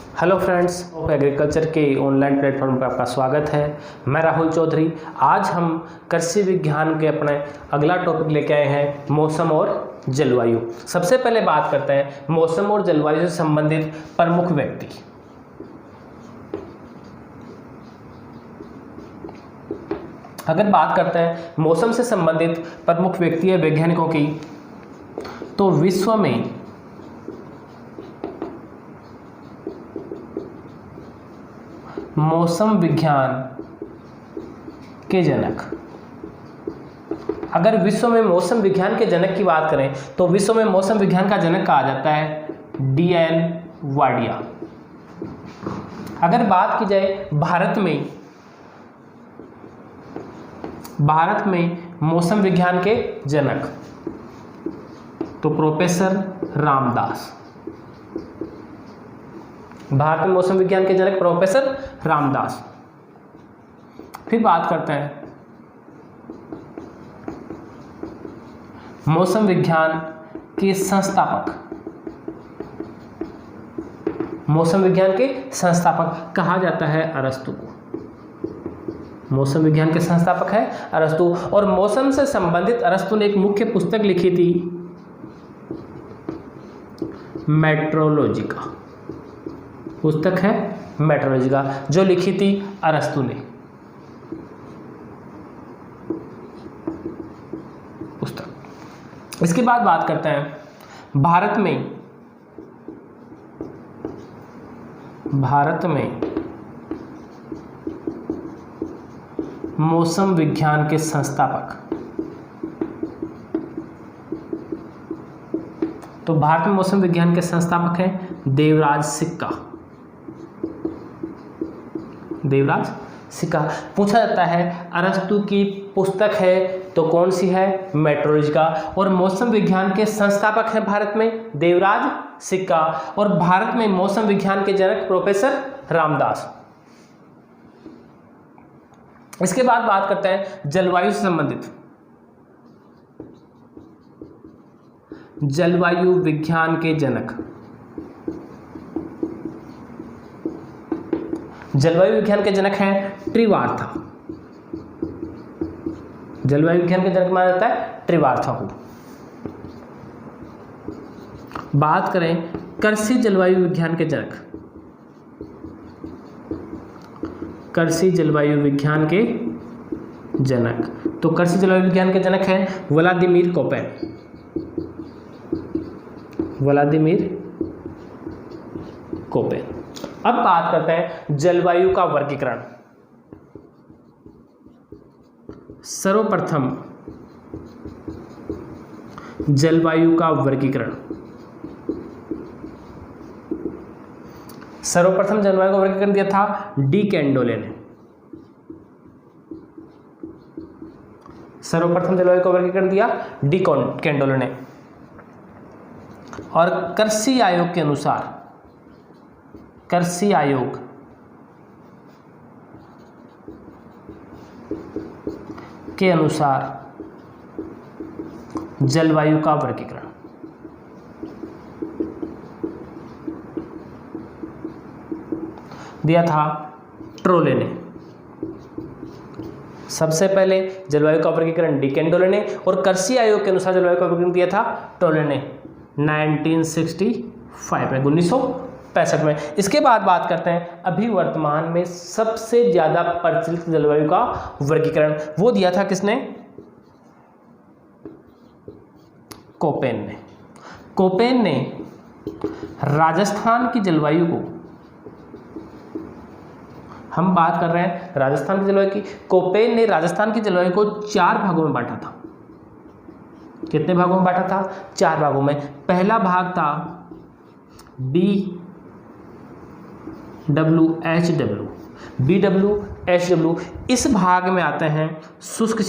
Hello friends, agriculture के online platform पर आपका स्वागत है। मैं राहुल चौधरी। आज हम कृषि विज्ञान के अपने अगला टॉपिक लेके आए हैं, मौसम और जलवायु। सबसे पहले बात करते हैं मौसम और जलवायु से संबंधित प्रमुख व्यक्ति। अगर बात करते हैं मौसम से संबंधित प्रमुख व्यक्ति या वैज्ञानिकों की, तो विश्व में मौसम विज्ञान के जनक, अगर विश्व में मौसम विज्ञान के जनक की बात करें तो विश्व में मौसम विज्ञान का जनक कहा जाता है D.N. वाडिया। अगर बात की जाए भारत में मौसम विज्ञान के जनक, तो प्रोफेसर रामदास। भारत में मौसम विज्ञान के जनक प्रोफेसर रामदास। फिर बात करते हैं मौसम विज्ञान के संस्थापक। मौसम विज्ञान के संस्थापक कहा जाता है अरस्तु को। मौसम विज्ञान के संस्थापक है अरस्तु, और मौसम से संबंधित अरस्तु ने एक मुख्य पुस्तक लिखी थी, मेट्रोलॉजिका। पुस्तक है मेट्रोलॉजिका, जो लिखी थी अरस्तु ने पुस्तक। इसके बाद बात करते हैं भारत में मौसम विज्ञान के संस्थापक। तो भारत में मौसम विज्ञान के संस्थापक हैं देवराज सिक्का। देवराज सिक्का। पूछा जाता है अरस्तु की पुस्तक है तो कौन सी है? मेट्रोलॉजिका। और मौसम विज्ञान के संस्थापक हैं भारत में देवराज सिक्का, और भारत में मौसम विज्ञान के जनक प्रोफेसर रामदास। इसके बाद बात करते हैं जलवायु से संबंधित। जलवायु विज्ञान के जनक, जलवायु विज्ञान के जनक हैं त्रिवार्था। जलवायु विज्ञान के जनक माना जाता है त्रिवार्था को। बात करें कृषि जलवायु विज्ञान के जनक, कृषि जलवायु विज्ञान के जनक, तो कृषि जलवायु विज्ञान के जनक हैं व्लादिमीर कोपेन। Vladimir Koppen. अब बात करते हैं जलवायु का वर्गीकरण। सर्वप्रथम जलवायु का वर्गीकरण। सर्वप्रथम जलवायु का वर्गीकरण दिया था डी कैंडोले ने। सर्वप्रथम जलवायु का वर्गीकरण दिया डी कैंडोले ने। और कृषि आयोग के अनुसार, कृषि आयोग के अनुसार जलवायु का वर्गीकरण दिया था ट्रोले ने। सबसे पहले जलवायु का वर्गीकरण डी कैंडोले ने, और कृषि आयोग के अनुसार जलवायु का वर्गीकरण दिया था ट्रोले ने 1965 में, 1965 में। इसके बाद बात करते हैं अभी वर्तमान में सबसे ज़्यादा प्रचलित जलवायु का वर्गीकरण। वो दिया था किसने? कोपेन ने। कोपेन ने राजस्थान की जलवायु को, हम बात कर रहे हैं राजस्थान की जलवायु की, कोपेन ने राजस्थान की जलवायु को 4 भागों में बांटा था। कितने भागों में बांटा था? 4 भागों में। पहला भाग था BWHW। इस भाग में आते हैं शुष्क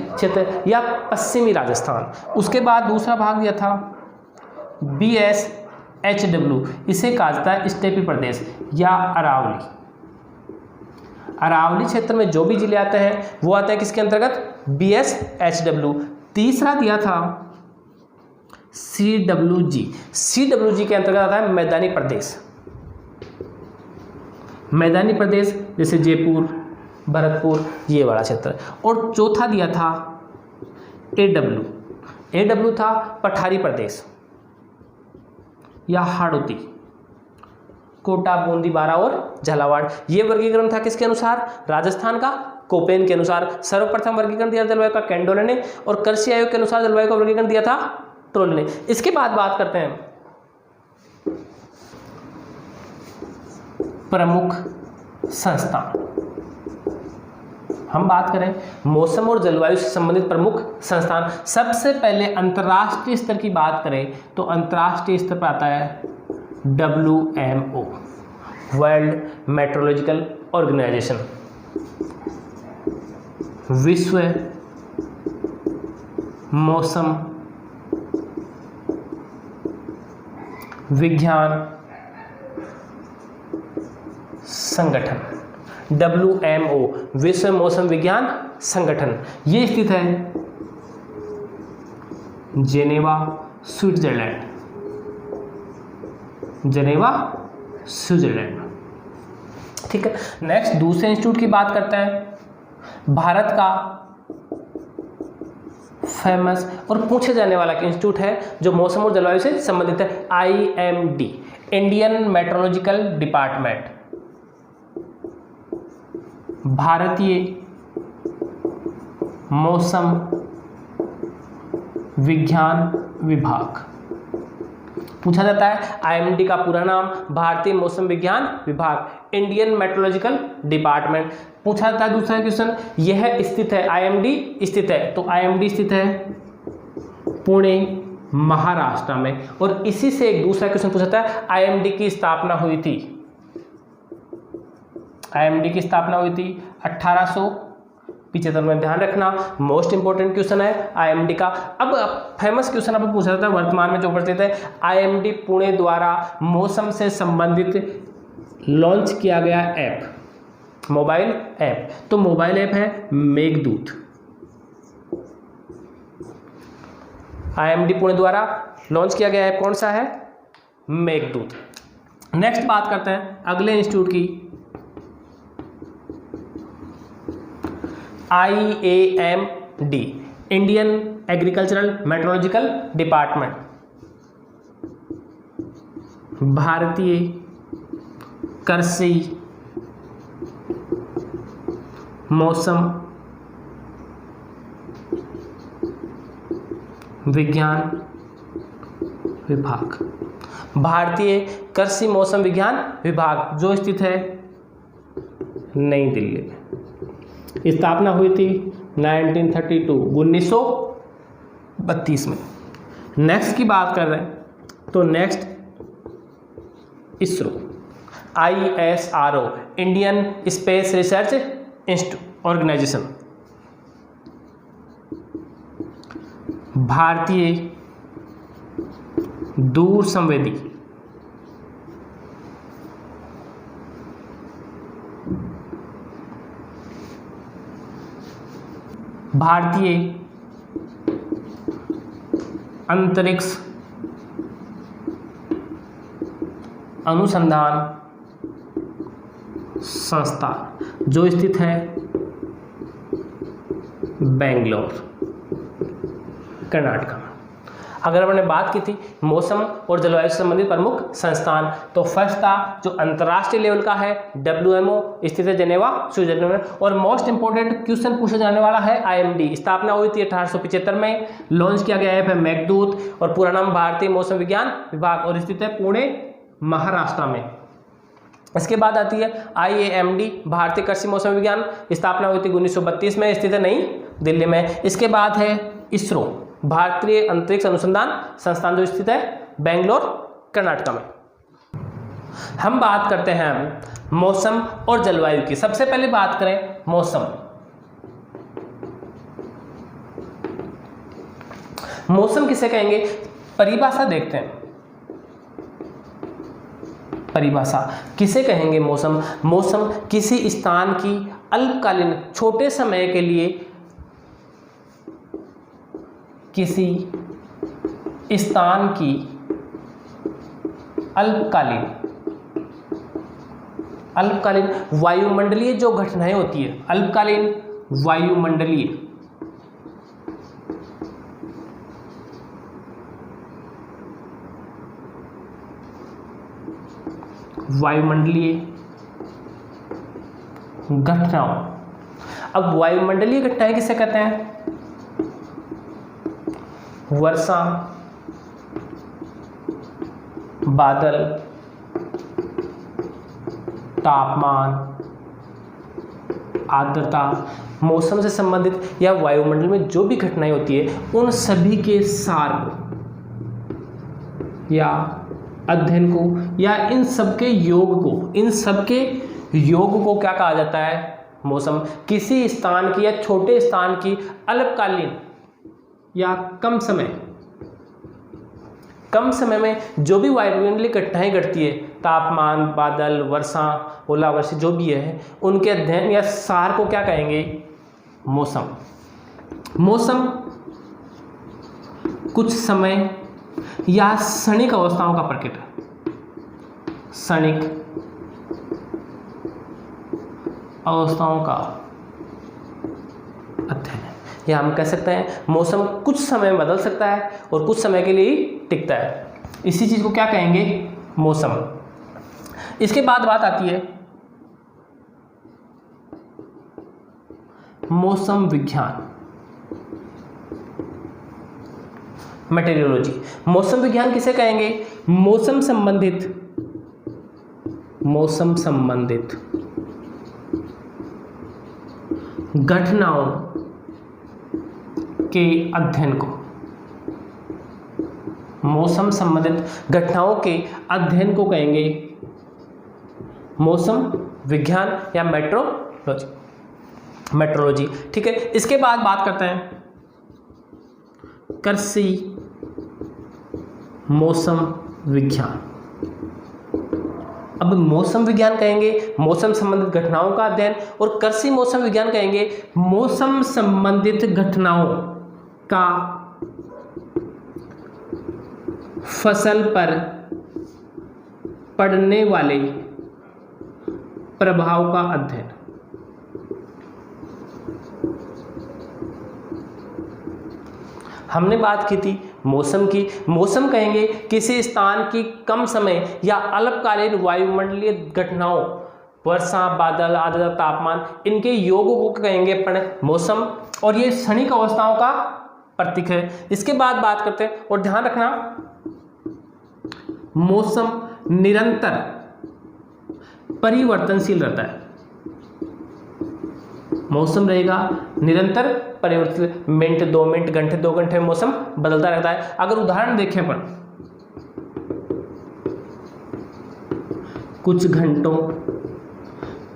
क्षेत्र या पश्चिमी राजस्थान। उसके बाद दूसरा भाग दिया था BSHW, इसे कहा जाता है स्टेपी प्रदेश या अरावली। अरावली क्षेत्र में जो भी जिले आते हैं वो आते हैं किसके अंतर्गत? BSHW। तीसरा दिया था CWG। CWG के अंतर्गत आता है मैदानी प्रदेश। मैदानी प्रदेश जैसे जयपुर, भरतपुर, ये वाला क्षेत्र। और चौथा दिया था AW। AW था पठारी प्रदेश या हाड़ौती, कोटा, बूंदी, बारा और झालावाड़। ये वर्गीकरण था किसके अनुसार? राजस्थान का कोपेन के अनुसार। सर्वप्रथम वर्गीकरण दिया जलवायु का कैंडोले ने, और कृषि आयोग के अनुसार जलवायु का वर्गीकरण दिया था ट्रोल ने। इसके बाद बात करते हैं प्रमुख संस्थान। हम बात करें मौसम और जलवायु से संबंधित प्रमुख संस्थान। सबसे पहले अंतर्राष्ट्रीय स्तर की बात करें तो अंतर्राष्ट्रीय स्तर पर आता है WMO, वर्ल्ड मेट्रोलॉजिकल ऑर्गेनाइजेशन, विश्व मौसम विज्ञान संगठन। WMO, विश्व मौसम विज्ञान संगठन। ये स्थित है जेनेवा, स्विट्जरलैंड। Geneva, Switzerland. ठीक है। नेक्स्ट दूसरे इंस्टीट्यूट की बात करते हैं। भारत का फेमस और पूछे जाने वाला इंस्टीट्यूट है जो मौसम और जलवायु से संबंधित है, IMD, इंडियन मेट्रोलॉजिकल डिपार्टमेंट, भारतीय मौसम विज्ञान विभाग। पूछा जाता है IMD का पूरा नाम भारतीय मौसम विज्ञान विभाग, इंडियन मेट्रोलॉजिकल डिपार्टमेंट। पूछा जाता है दूसरा क्वेश्चन, यह स्थित है, IMD स्थित है, तो IMD स्थित है पुणे, महाराष्ट्र में। और इसी से एक दूसरा क्वेश्चन पूछा जाता है, IMD की स्थापना हुई थी, IMD की स्थापना हुई थी 1875 में। ध्यान रखना, मोस्ट इंपोर्टेंट क्वेश्चन है IMD का। अब फेमस क्वेश्चन अब पूछा जाता है वर्तमान में जो प्रचलित है, IMD पुणे द्वारा मौसम से संबंधित लॉन्च किया गया ऐप, मोबाइल ऐप। तो मोबाइल ऐप है मेघदूत, IMD पुणे द्वारा लॉन्च किया गया ऐप कौन सा है? मेघदूत। नेक्स्ट बात करते हैं अगले इंस्टीट्यूट की, IAMD, Indian Agricultural Meteorological Department, भारतीय कृषि मौसम विज्ञान विभाग। भारतीय कृषि मौसम विज्ञान विभाग जो स्थित है नई दिल्ली में। स्थापना हुई थी 1932, 1932 में। नेक्स्ट की बात कर रहे हैं तो next ISRO, ISRO, Indian Space Research Institute Organisation, भारतीय दूर संवेदी भारतीय अंतरिक्ष अनुसंधान संस्था जो स्थित है बेंगलोर, कर्नाटक में। अगर हमने बात की थी मौसम और जलवायु से संबंधित प्रमुख संस्थान, तो फर्स्ट था जो अंतर्राष्ट्रीय लेवल का है WMO, स्थित है जेनेवा, स्विट्जरलैंड में। और मोस्ट इंपोर्टेंट क्वेश्चन पूछा जाने वाला है IMD, स्थापना हुई थी 1875 में, लॉन्च किया गया ऐप है मेघदूत और पूरा नाम भारतीय मौसम विज्ञान विभाग और स्थित है पुणे, महाराष्ट्र में। इसके बाद आती है IAMD, भारतीय कृषि मौसम विज्ञान, स्थापना हुई थी 1932 में, स्थित है नई दिल्ली में। इसके बाद है ISRO, भारतीय अंतरिक्ष अनुसंधान संस्थान जो स्थित है बेंगलोर, कर्नाटक में। हम बात करते हैं मौसम और जलवायु की। सबसे पहले बात करें मौसम। मौसम किसे कहेंगे? परिभाषा देखते हैं। परिभाषा किसे कहेंगे? मौसम। मौसम किसी स्थान की अल्पकालीन छोटे समय के लिए किसी स्थान की अल्पकालीन वायुमंडलीय जो घटनाएं होती है, अल्पकालीन वायुमंडलीय घटनाओं। अब वायुमंडलीय घटनाएं किसे कहते हैं? वर्षा, बादल, तापमान, आर्द्रता, मौसम से संबंधित या वायुमंडल में जो भी घटनाएं होती है उन सभी के सार को या अध्ययन को या इन सबके योग को क्या कहा जाता है? मौसम। किसी स्थान की या छोटे स्थान की अल्पकालीन या कम समय में जो भी वायुमंडलीय घटनाएं घटती है, तापमान, बादल, वर्षा, ओलावृष्टि जो भी है, उनके अध्ययन या सार को क्या कहेंगे? मौसम। मौसम कुछ समय या क्षणिक अवस्थाओं का प्रकट है। क्षणिक अवस्थाओं का अध्ययन है, या हम कह सकते हैं मौसम कुछ समय में बदल सकता है और कुछ समय के लिए ही टिकता है। इसी चीज को क्या कहेंगे? मौसम। इसके बाद बात आती है मौसम विज्ञान, मेटेरियोलॉजी। मौसम विज्ञान किसे कहेंगे? मौसम संबंधित घटनाओं के अध्ययन को, मौसम संबंधित घटनाओं के अध्ययन को कहेंगे मौसम विज्ञान या मेट्रोलॉजी। ठीक है। इसके बाद बात करते हैं कृषि मौसम विज्ञान। अब मौसम विज्ञान कहेंगे मौसम संबंधित घटनाओं का अध्ययन, और कृषि मौसम विज्ञान कहेंगे मौसम संबंधित घटनाओं का फसल पर पड़ने वाले प्रभाव का अध्ययन। हमने बात की थी मौसम की। मौसम कहेंगे किसी स्थान की कम समय या अल्पकालीन वायुमंडलीय घटनाओं, वर्षा, बादल, आर्द्रता, तापमान, इनके योग को कहेंगे अपन मौसम, और ये क्षणिक अवस्थाओं का प्रतीक है। इसके बाद बात करते हैं, और ध्यान रखना मौसम निरंतर परिवर्तनशील रहता है। मौसम रहेगा निरंतर परिवर्तन, मिनट 2 मिनट, घंटे 2 घंटे में मौसम बदलता रहता है। अगर उदाहरण देखें अपन, कुछ घंटों,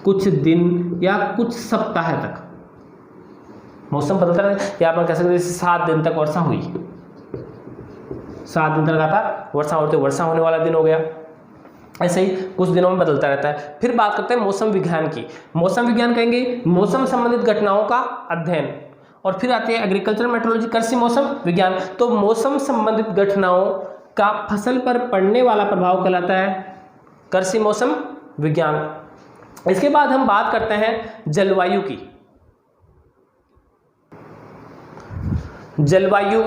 कुछ दिन या कुछ सप्ताह तक मौसम बदलता रहता है। या अपन कह सकते हैं जैसे 7 दिन तक वर्षा हुई, 7 दिन तक लगातार वर्षा होती है, वर्षा होने वाला दिन हो गया। ऐसे ही कुछ दिनों में बदलता रहता है। फिर बात करते हैं मौसम विज्ञान की। मौसम विज्ञान कहेंगे मौसम संबंधित घटनाओं का अध्ययन, और फिर आती है एग्रीकल्चर मेट्रोलॉजी, कृषि मौसम विज्ञान। तो मौसम संबंधित घटनाओं का फसल पर पड़ने वाला प्रभाव कहलाता है कृषि मौसम विज्ञान। इसके बाद हम बात करते हैं जलवायु की। जलवायु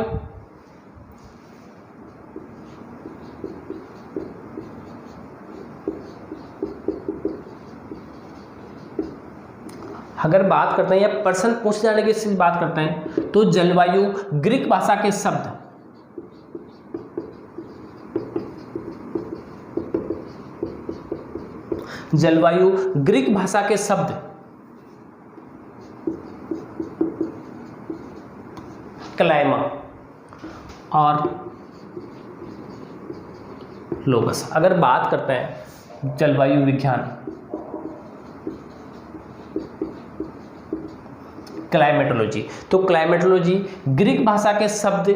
अगर बात करते हैं या प्रश्न पूछ जाने की इससे बात करते हैं, तो जलवायु ग्रीक भाषा के शब्द क्लाइमा और लोगस। अगर बात करते हैं जलवायु विज्ञान, क्लाइमेटोलॉजी, तो क्लाइमेटोलॉजी ग्रीक भाषा के शब्द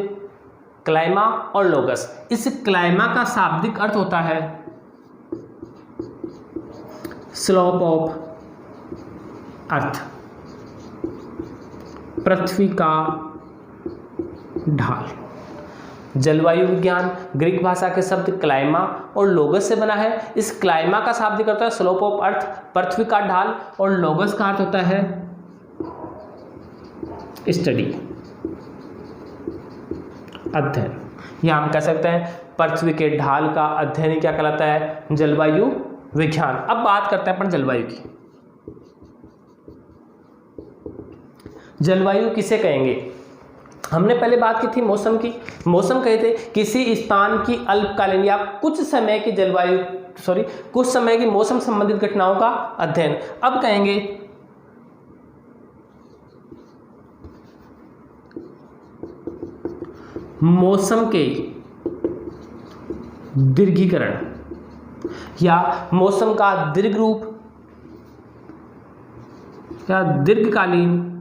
क्लाइमा और लोगस। इस क्लाइमा का शाब्दिक अर्थ होता है स्लोप ऑफ अर्थ, पृथ्वी का ढाल। जलवायु विज्ञान ग्रीक भाषा के शब्द क्लाइमा और लोगस से बना है। इस क्लाइमा का शाब्दिक अर्थ है स्लोप ऑफ अर्थ, पृथ्वी का ढाल, और लोगस का अर्थ होता है स्टडी, अध्ययन। या हम कह सकते हैं पृथ्वी के ढाल का अध्ययन ही क्या कहलाता है, जलवायु विज्ञान। अब बात करते हैं अपन जलवायु की। जलवायु किसे कहेंगे? हमने पहले बात की थी मौसम की। मौसम कहे थे किसी स्थान की अल्पकालीन या कुछ समय की जलवायु कुछ समय की मौसम संबंधित घटनाओं का अध्ययन। अब कहेंगे मौसम के दीर्घीकरण या मौसम का दीर्घ रूप या दीर्घकालीन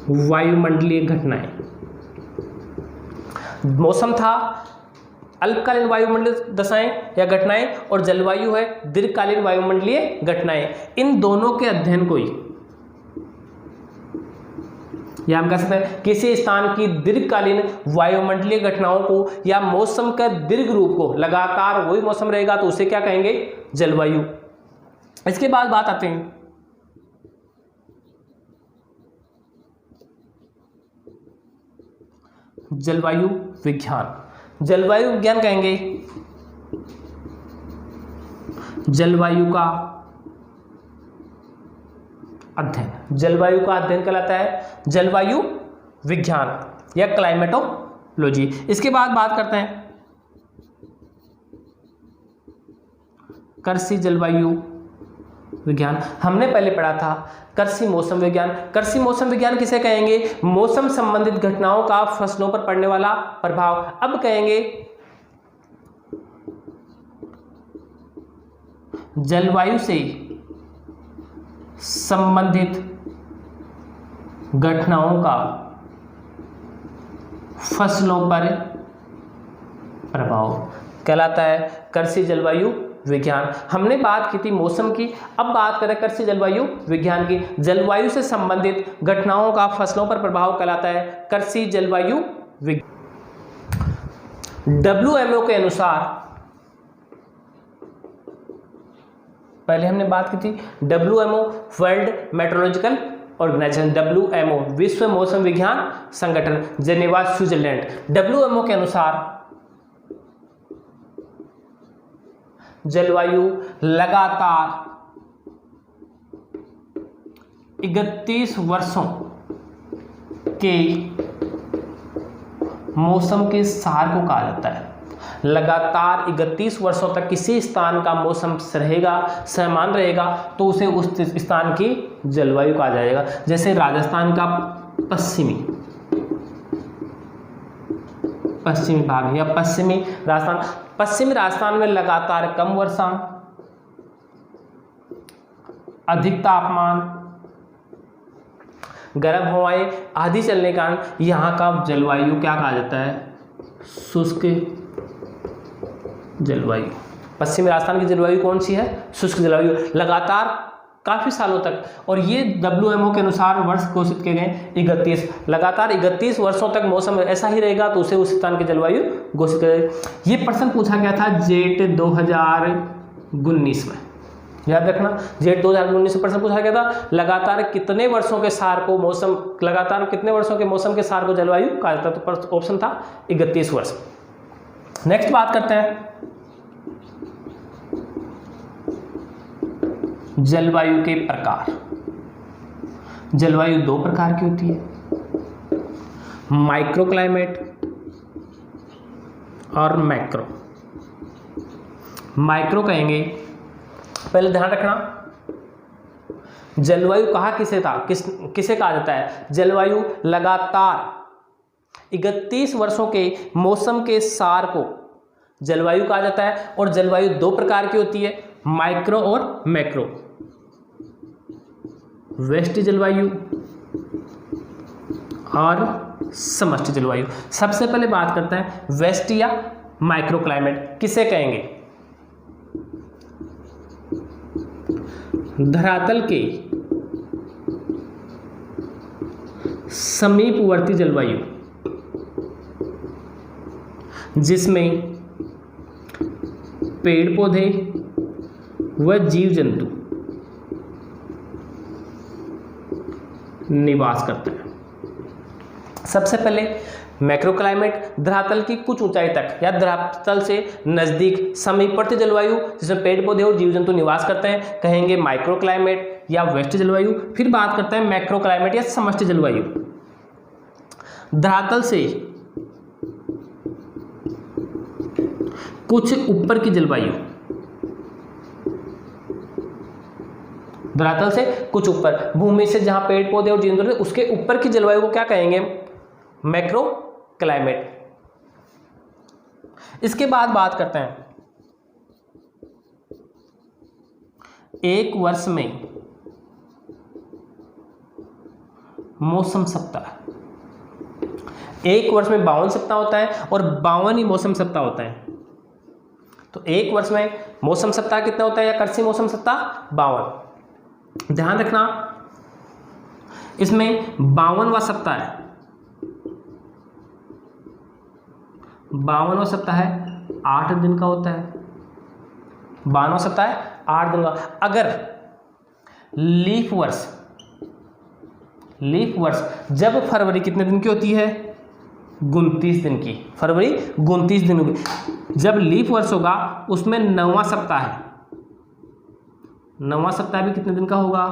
वायुमंडलीय घटनाएं। मौसम था अल्पकालीन वायुमंडलीय दशाएं या घटनाएं, और जलवायु है दीर्घकालीन वायुमंडलीय घटनाएं। इन दोनों के अध्ययन को ही या हम कह सकते हैं किसी स्थान की दीर्घकालीन वायुमंडलीय घटनाओं को या मौसम का दीर्घ रूप को, लगातार वही मौसम रहेगा तो उसे क्या कहेंगे, जलवायु। इसके बाद बात आते हैं जलवायु विज्ञान। जलवायु विज्ञान कहेंगे जलवायु का अध्ययन। जलवायु का अध्ययन कहलाता है जलवायु विज्ञान या क्लाइमेटोलॉजी। इसके बाद बात करते हैं कृषि जलवायु विज्ञान। हमने पहले पढ़ा था कृषि मौसम विज्ञान। कृषि मौसम विज्ञान किसे कहेंगे, मौसम संबंधित घटनाओं का फसलों पर पड़ने वाला प्रभाव। अब कहेंगे जलवायु से संबंधित घटनाओं का फसलों पर प्रभाव कहलाता है कृषि जलवायु विज्ञान। हमने बात की थी मौसम की, अब बात करें कृषि जलवायु विज्ञान की। जलवायु से संबंधित घटनाओं का फसलों पर प्रभाव कहलाता है कृषि जलवायु विज्ञान। WMO के अनुसार, पहले हमने बात की थी WMO World Meteorological Organisation, WMO विश्व मौसम विज्ञान संगठन, जेनेवा स्विट्जरलैंड। WMO के अनुसार जलवायु लगातार 31 वर्षों के मौसम के सार को कहा जाता है। लगातार 31 वर्षों तक किसी स्थान का मौसम रहेगा, समान रहेगा तो उसे उस स्थान की जलवायु कहा जाएगा। जैसे राजस्थान का पश्चिमी भाग या पश्चिमी राजस्थान में लगातार कम वर्षा, अधिक तापमान, गर्म हवाएं आदि चलने के कारण यहाँ का जलवायु क्या कहा जाता है, शुष्क जलवायु। पश्चिमी राजस्थान की जलवायु कौन सी है, शुष्क जलवायु, लगातार काफ़ी सालों तक। और ये WMO के अनुसार वर्ष घोषित किए गए 31, लगातार 31 वर्षों तक मौसम ऐसा ही रहेगा तो उसे उस स्थान की जलवायु घोषित करें। ये प्रश्न पूछा गया था जेट 2019 में, याद रखना, जेट 2019 में प्रश्न पूछा गया था लगातार कितने वर्षों के सार को मौसम, लगातार कितने वर्षों के मौसम के सार को जलवायु कहा जाता है, तो ऑप्शन था 31 वर्ष। नेक्स्ट बात करते हैं जलवायु के प्रकार। जलवायु 2 प्रकार की होती है, माइक्रो क्लाइमेट और मैक्रो। माइक्रो कहेंगे, पहले ध्यान रखना जलवायु कहा किसे कहा जाता है, जलवायु लगातार 31 वर्षों के मौसम के सार को जलवायु कहा जाता है। और जलवायु 2 प्रकार की होती है, माइक्रो और मैक्रो। व्यष्टि जलवायु और समष्टि जलवायु। सबसे पहले बात करते हैं व्यष्टि या माइक्रो क्लाइमेट किसे कहेंगे, धरातल के समीपवर्ती जलवायु, जिसमें पेड़ पौधे व जीव जंतु निवास करते हैं। सबसे पहले मैक्रो क्लाइमेट, धरातल की कुछ ऊंचाई तक या धरातल से नजदीक समीपवर्ती जलवायु जिसमें पेड़ पौधे और जीव जंतु निवास करते हैं, कहेंगे माइक्रो क्लाइमेट या व्यष्टि जलवायु। फिर बात करते हैं मैक्रो क्लाइमेट या समष्टि जलवायु। धरातल से कुछ ऊपर की जलवायु, धरातल से कुछ ऊपर, भूमि से जहां पेड़ पौधे और जीव जंतु उसके ऊपर की जलवायु को क्या कहेंगे? Macro climate. इसके बाद बात करते हैं एक वर्ष में मौसम सप्ताह। एक वर्ष में 52 सप्ताह होता है और 52 ही मौसम सप्ताह होता है। तो एक वर्ष में मौसम सप्ताह कितना होता है या कृषि मौसम सप्ताह? 52। ध्यान रखना, इसमें 52वां सप्ताह है, 52वां सप्ताह है 8 दिन का होता है। 52वां सप्ताह है 8 दिन का। अगर लीप वर्ष जब फरवरी कितने दिन की होती है? 29 दिन की। फरवरी 29 दिन की। जब लीप वर्ष होगा उसमें 9वां सप्ताह है, 9वां सप्ताह भी कितने दिन का होगा?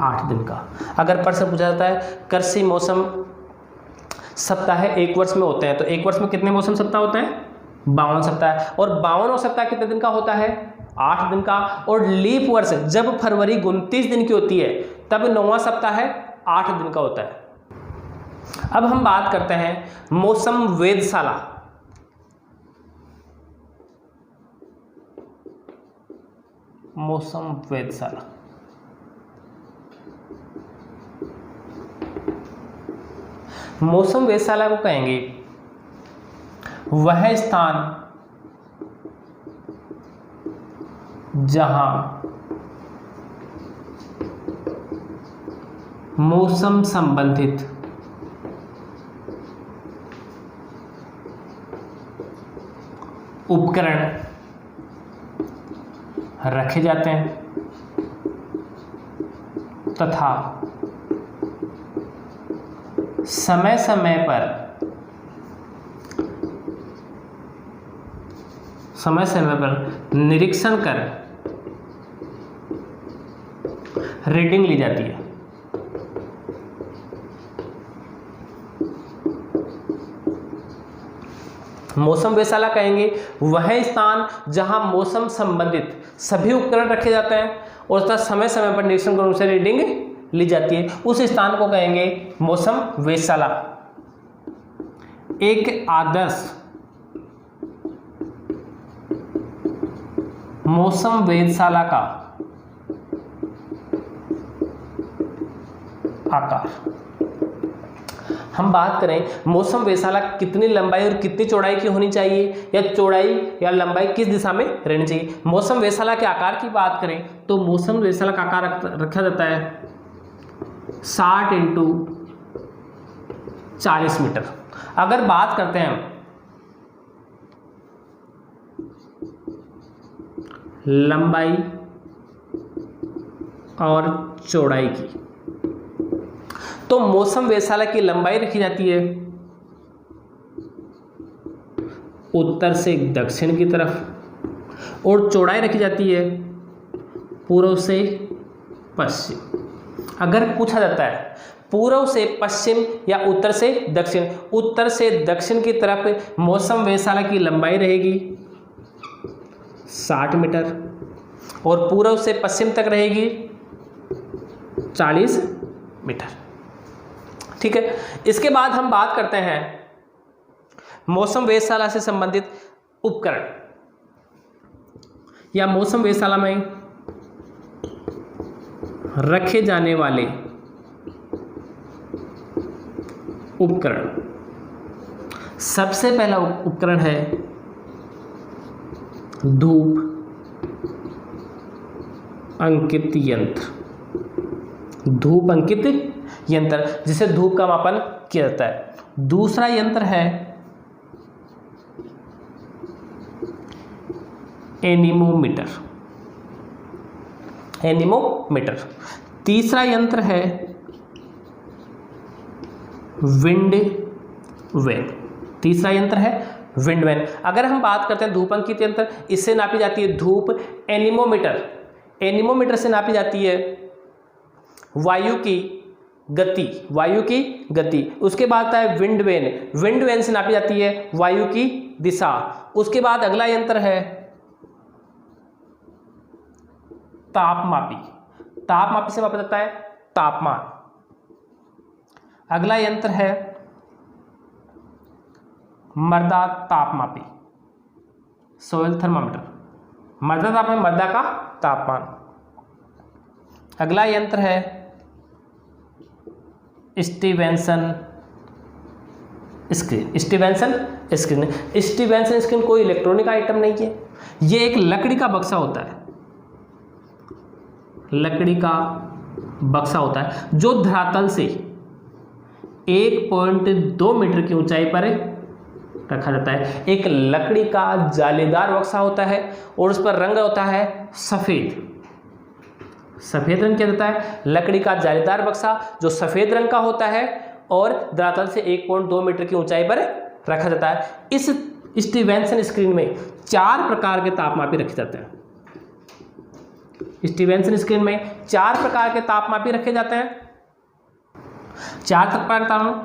8 दिन का। अगर प्रश्न पूछा जाता है कृषि मौसम सप्ताह है एक वर्ष में होते हैं, तो एक वर्ष में कितने मौसम सप्ताह होते हैं? 52 सप्ताह। और 52वां सप्ताह कितने दिन का होता है? 8 दिन का। और लीप वर्ष जब फरवरी 29 दिन की होती है तब 9वां सप्ताह है 8 दिन का होता है। अब हम बात करते हैं मौसम वेधशाला। मौसम वेधशाला, मौसम वेधशाला को कहेंगे वह स्थान जहां मौसम संबंधित उपकरण रखे जाते हैं तथा समय समय पर निरीक्षण कर रीडिंग ली जाती है। मौसम वेधशाला कहेंगे वह स्थान जहां मौसम संबंधित सभी उपकरण रखे जाते हैं और तथा समय समय पर निरीक्षण कर उनसे रीडिंग ली जाती है, उस स्थान को कहेंगे मौसम वेधशाला। एक आदर्श मौसम वेधशाला का आकार। हम बात करें मौसम वेधशाला कितनी लंबाई और कितनी चौड़ाई की होनी चाहिए या चौड़ाई या लंबाई किस दिशा में रहनी चाहिए। मौसम वेधशाला के आकार की बात करें तो मौसम वेधशाला का आकार रखा जाता है 60 × 40 मीटर। अगर बात करते हैं लंबाई और चौड़ाई की, तो मौसम वेधशाला की लंबाई रखी जाती है उत्तर से दक्षिण की तरफ और चौड़ाई रखी जाती है पूर्व से पश्चिम। अगर पूछा जाता है पूर्व से पश्चिम या उत्तर से दक्षिण, उत्तर से दक्षिण की तरफ मौसम वेधशाला की लंबाई रहेगी 60 मीटर और पूर्व से पश्चिम तक रहेगी 40 मीटर। ठीक है। इसके बाद हम बात करते हैं मौसम वेधशाला से संबंधित उपकरण या मौसम वेधशाला में रखे जाने वाले उपकरण। सबसे पहला उपकरण है धूप अंकित यंत्र। धूप अंकित यंत्र जिसे धूप का मापन किया जाता है। दूसरा यंत्र है एनीमोमीटर, एनीमोमीटर। तीसरा यंत्र है विंड वैन, तीसरा यंत्र है विंड वैन। अगर हम बात करते हैं धूप अंकित यंत्र, इससे नापी जाती है धूप। एनीमोमीटर, एनीमोमीटर से नापी जाती है वायु की गति, वायु की गति। उसके बाद आता है विंड वैन, विंड वैन से नापी जाती है वायु की दिशा। उसके बाद अगला यंत्र है तापमापी, तापमापी से मापा जाता है तापमान। अगला यंत्र है मृदा तापमापी, सोइल थर्मामीटर, मृदा तापमान, मृदा का तापमान। अगला यंत्र है Stevenson screen, Stevenson screen. Stevenson screen कोई इलेक्ट्रॉनिक आइटम नहीं है, ये एक लकड़ी का बक्सा होता है, लकड़ी का बक्सा होता है जो धरातल से 1.2 मीटर की ऊंचाई पर रखा जाता है। एक लकड़ी का जालीदार बक्सा होता है और उस पर रंग होता है सफ़ेद, सफ़ेद रंग किया जाता है। लकड़ी का जालीदार बक्सा जो सफ़ेद रंग का होता है और धरातल से 1.2 मीटर की ऊंचाई पर रखा जाता है। इस स्टीवेंसन स्क्रीन में 4 प्रकार के तापमापी रखे जाते हैं। स्टीवेंसन स्क्रीन में 4 प्रकार के तापमापी रखे जाते हैं। 4 प्रकार के तापमापी: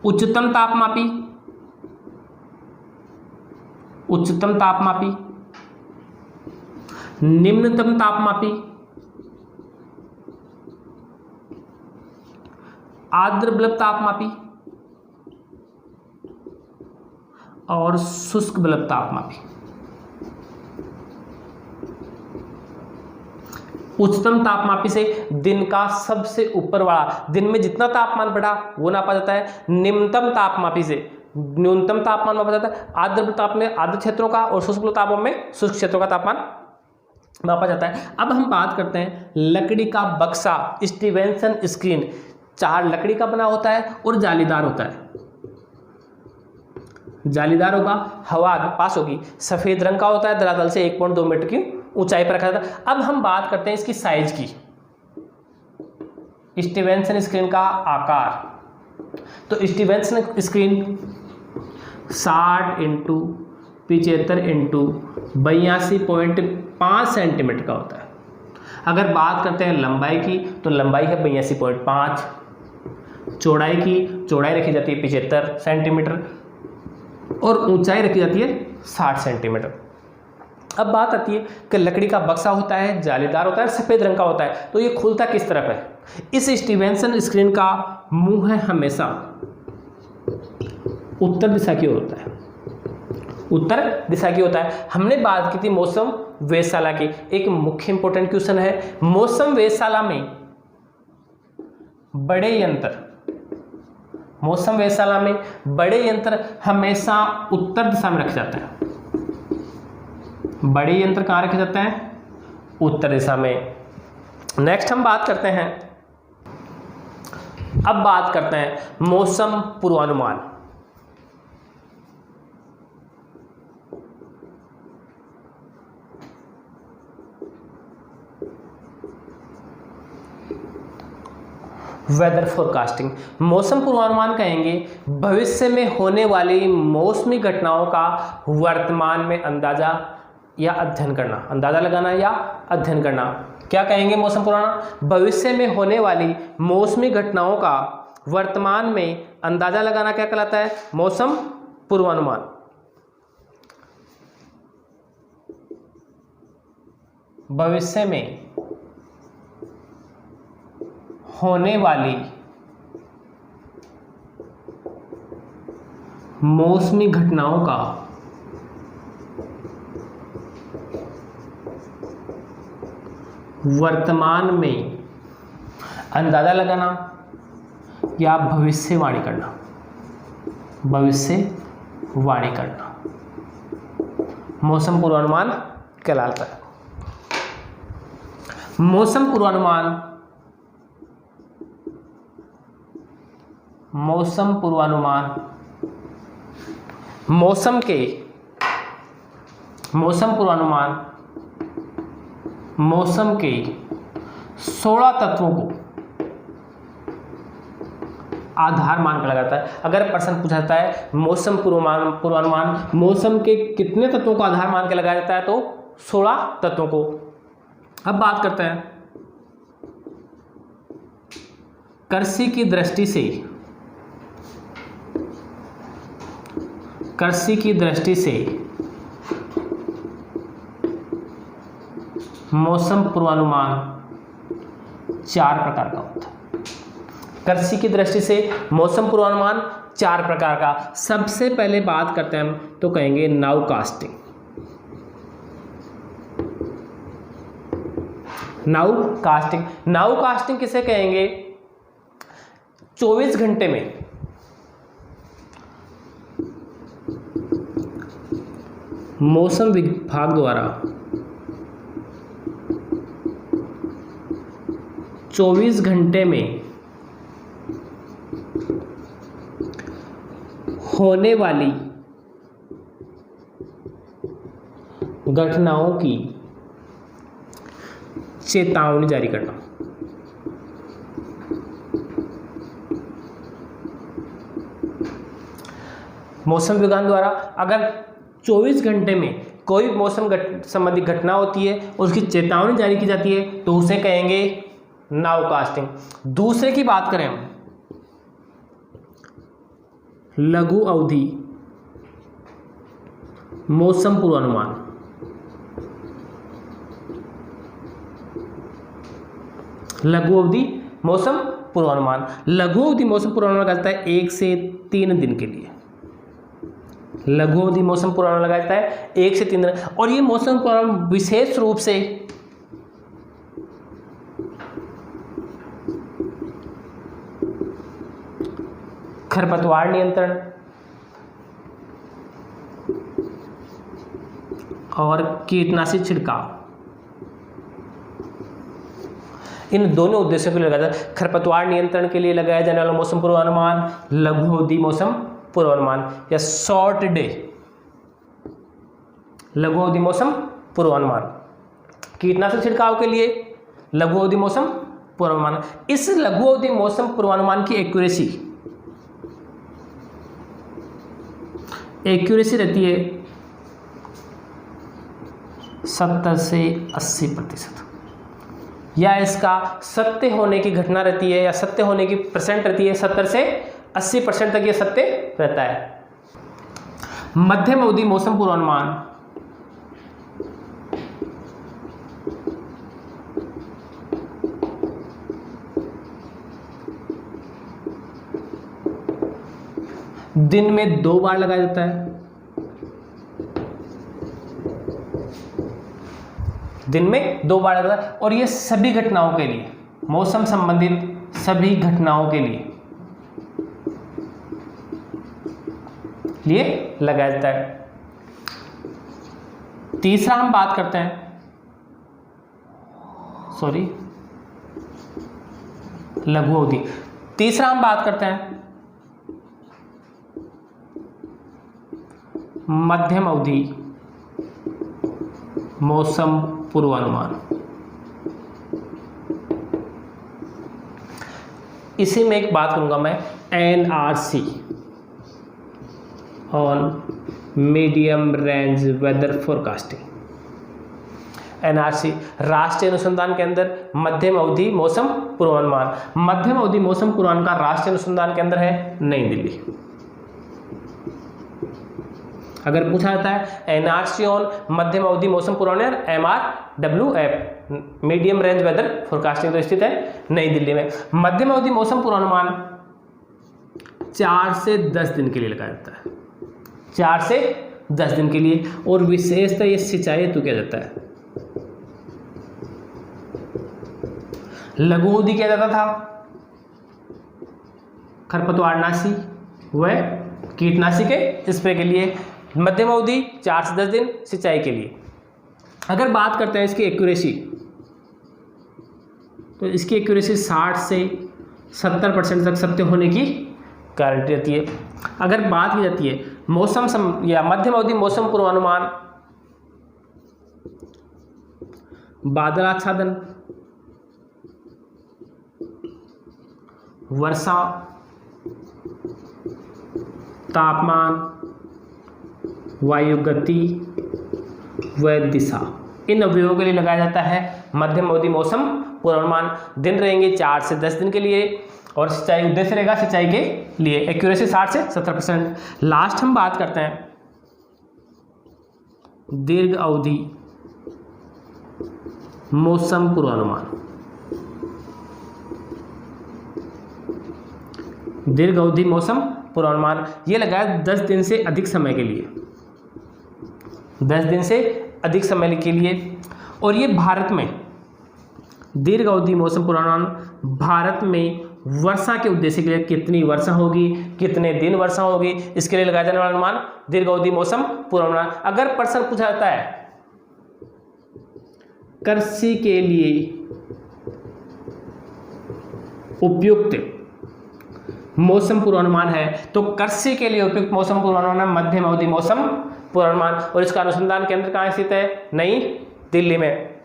उच्चतम तापमापी, उच्चतम तापमापी, निम्नतम तापमापी, आर्द्र बल्ब तापमापी और शुष्क बल्ब तापमापी। उच्चतम तापमापी से दिन का सबसे ऊपर वाला, दिन में जितना तापमान बढ़ा वो नापा जाता है। निम्नतम तापमापी से न्यूनतम तापमान मापा जाता है। आर्द्र ताप में आर्द्र क्षेत्रों का और शुष्क तापमान में शुष्क क्षेत्रों का तापमान मापा जाता है। अब हम बात करते हैं लकड़ी का बक्सा, स्टीवेंसन स्क्रीन 4 लकड़ी का बना होता है और जालीदार होता है, जालीदार होगा, हवा पास होगी, सफ़ेद रंग का होता है, धरातल से 1.2 मीटर की ऊंचाई पर रखा जाता है। अब हम बात करते हैं इसकी साइज की, स्टीवेंसन स्क्रीन का आकार। तो स्टीवेंसन स्क्रीन 60 × 75 × 82.5 सेंटीमीटर का होता है। अगर बात करते हैं लंबाई की तो लंबाई है 82.5, चौड़ाई की चौड़ाई रखी जाती है 75 सेंटीमीटर और ऊंचाई रखी जाती है 60 सेंटीमीटर। अब बात आती है कि लकड़ी का बक्सा होता है, जालीदार होता है, सफ़ेद रंग का होता है, तो ये खुलता किस तरफ है? इस स्टीवेंसन स्क्रीन का मुंह है हमेशा उत्तर दिशा की ओर होता है, उत्तर दिशा की होता है। हमने बात की थी मौसम वेधशाला की, एक मुख्य इंपॉर्टेंट क्वेश्चन है। मौसम वेधशाला में बड़े यंत्र, मौसम वेधशाला में बड़े यंत्र हमेशा उत्तर दिशा में रखे जाते हैं। बड़े यंत्र कहाँ रखे जाते हैं? उत्तर दिशा में। नेक्स्ट हम बात करते हैं, अब बात करते हैं मौसम पूर्वानुमान। वेदर फोरकास्टिंग, मौसम पूर्वानुमान कहेंगे भविष्य में होने वाली मौसमी घटनाओं का वर्तमान में अंदाजा या अध्ययन करना, अंदाजा लगाना या अध्ययन करना। क्या कहेंगे मौसम पूर्वानुमान? भविष्य में होने वाली मौसमी घटनाओं का वर्तमान में अंदाजा लगाना क्या कहलाता है? मौसम पूर्वानुमान। भविष्य में होने वाली मौसमी घटनाओं का वर्तमान में अंदाजा लगाना या भविष्यवाणी करना, भविष्यवाणी करना मौसम पूर्वानुमान कहलाता है। मौसम पूर्वानुमान मौसम पूर्वानुमान, मौसम पूर्वानुमान मौसम के 16 तत्वों को आधार मान कर लगाता है। अगर प्रश्न पूछा जाता है मौसम पूर्वानुमान मौसम के कितने तत्वों को आधार मान के लगाया जाता है, तो 16 तत्वों को। अब बात करते हैं कृषि की दृष्टि से मौसम पूर्वानुमान 4 प्रकार का होता है। कृषि की दृष्टि से मौसम पूर्वानुमान 4 प्रकार का। सबसे पहले बात करते हैं हम तो कहेंगे नाउ कास्टिंग। नाउ कास्टिंग किसे कहेंगे? 24 घंटे में मौसम विभाग द्वारा 24 घंटे में होने वाली घटनाओं की चेतावनी जारी करना। मौसम विज्ञान द्वारा अगर 24 घंटे में कोई मौसम संबंधी घटना होती है और उसकी चेतावनी जारी की जाती है तो उसे कहेंगे नाउ कास्टिंग। दूसरे की बात करें हम लघु अवधि मौसम पूर्वानुमान। लघु अवधि मौसम पूर्वानुमान कहता है 1 से 3 दिन के लिए। लघु अवधि मौसम पूर्वानुमान लगाया जाता है 1 से 3 दिन। और ये मौसम पूर्वानुमान विशेष रूप से खरपतवार नियंत्रण और कीटनाशक छिड़काव, इन दोनों उद्देश्यों के लिए लगाया जाता है। खरपतवार नियंत्रण के लिए लगाया जाने वाला मौसम पूर्वानुमान लघु अवधि मौसम पूर्वानुमान या शॉर्ट डे लघु अवधि मौसम पूर्वानुमान। कीटनाशक छिड़काव के लिए लघु अवधि मौसम पूर्वानुमान। इस लघु अवधि मौसम पूर्वानुमान की एक्यूरेसी रहती है 70 से 80%, या इसका सत्य होने की घटना रहती है या सत्य होने की परसेंट रहती है 70 से 80% तक ये सत्य रहता है। मध्यम अवधि मौसम पूर्वानुमान दिन में 2 बार लगाया जाता है। दिन में 2 बार लगाया जाता है और ये सभी घटनाओं के लिए, मौसम संबंधित सभी घटनाओं के लिए लगाया जाता है। तीसरा हम बात करते हैं लघु अवधि। तीसरा हम बात करते हैं मध्यम अवधि मौसम पूर्वानुमान। इसी में एक बात करूंगा मैं NRC on medium range weather forecasting. NRC राष्ट्रीय अनुसंधान केंद्र मध्यम अवधि मौसम पूर्वानुमान। मध्यम अवधि मौसम पूर्वानुमान का राष्ट्रीय अनुसंधान केंद्र है नई दिल्ली। अगर पूछा जाता है NRC ऑन मध्यम अवधि मौसम पूर्वानुमान MRWF medium range weather forecasting तो स्थित है नई दिल्ली में। मध्यम अवधि मौसम पूर्वानुमान 4 से 10 दिन के लिए लगाया जाता है। 4 से 10 दिन के लिए और विशेषतः ये सिंचाई हेतु किया जाता है। लघु अवधि किया जाता था खरपतवारनाशी व कीटनाशी के स्प्रे के लिए। मध्यम अवधि 4 से 10 दिन सिंचाई के लिए। अगर बात करते हैं इसकी एक्यूरेसी तो इसकी एक्यूरेसी 60 से 70% तक सत्य होने की गारंटी रहती है। अगर बात की जाती है मौसम या मध्यम अवधि मौसम पूर्वानुमान, बादल आच्छादन, वर्षा, तापमान, वायु गति व दिशा, इन अवयवों के लिए लगाया जाता है मध्यम अवधि मौसम पूर्वानुमान। दिन रहेंगे 4 से 10 दिन के लिए और सिंचाई उद्देश्य रहेगा सिंचाई के लिए। एक्यूरेसी 60 से 70%। लास्ट हम बात करते हैं दीर्घ अवधि मौसम पूर्वानुमान। दीर्घ अवधि मौसम पूर्वानुमान ये लगाया 10 दिन से अधिक समय के लिए, 10 दिन से अधिक समय के लिए। और ये भारत में दीर्घ अवधि मौसम पूर्वानुमान भारत में वर्षा के उद्देश्य के लिए, कितनी वर्षा होगी, कितने दिन वर्षा होगी, इसके लिए लगाया जाने वाला अनुमान दीर्घ अवधि मौसम पूर्वानुमान। अगर प्रश्न पूछा जाता है कृषि के लिए उपयुक्त मौसम पूर्वानुमान है तो कृषि के लिए उपयुक्त मौसम पूर्वानुमान मध्यम अवधि मौसम पूर्वानुमान, और इसका अनुसंधान केंद्र कहाँ स्थित है? नई दिल्ली में।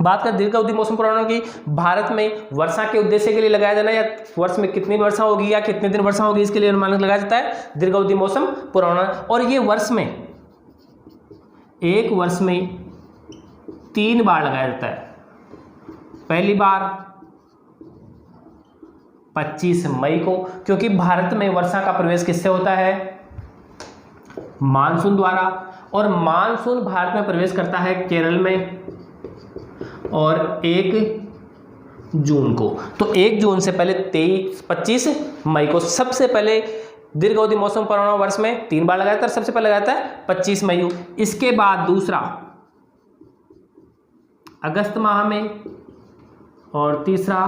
बात करें दीर्घ अवधि मौसम पूर्वानुमान की, भारत में वर्षा के उद्देश्य के लिए लगाया जाना या वर्ष में कितनी वर्षा होगी या कितने दिन वर्षा होगी इसके लिए अनुमान लगाया जाता है दीर्घ अवधि मौसम पूर्वानुमान। और ये वर्ष में, एक वर्ष में 3 बार लगाया जाता है। पहली बार 25 मई को, क्योंकि भारत में वर्षा का प्रवेश किससे होता है? मानसून द्वारा, और मानसून भारत में प्रवेश करता है केरल में और 1 जून को। तो 1 जून से पहले 25 मई को सबसे पहले दीर्घ अवधि मौसम पूर्वानुमान वर्ष में 3 बार लगाया जाता है। सबसे पहले लगाया जाता है 25 मई को, इसके बाद दूसरा अगस्त माह में और तीसरा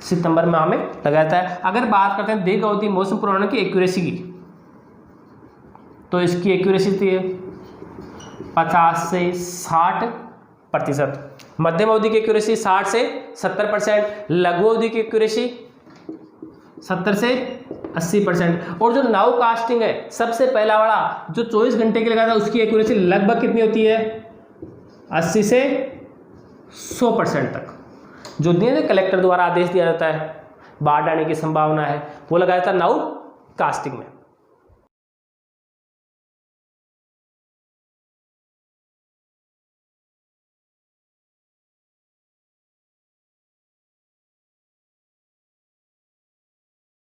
सितंबर माह में लगाया जाता है। अगर बात करते हैं दीर्घ अवधि मौसम पूर्वानुमान की एक्यूरेसी की, तो इसकी एक्यूरेसी थी 50 से 60%। मध्यम अवधि की एक्यूरेसी 60 से 70%, लघु अवधि की एक्यूरेसी 70 से 80%। और जो नाउ कास्टिंग है सबसे पहला वाला जो 24 घंटे के लिए लगाया था उसकी एक्यूरेसी लगभग कितनी होती है? 80 से 100% तक। जो दिन कलेक्टर द्वारा आदेश दिया जाता है बाढ़ आने की संभावना है वो लगाया था नाउ कास्टिंग में।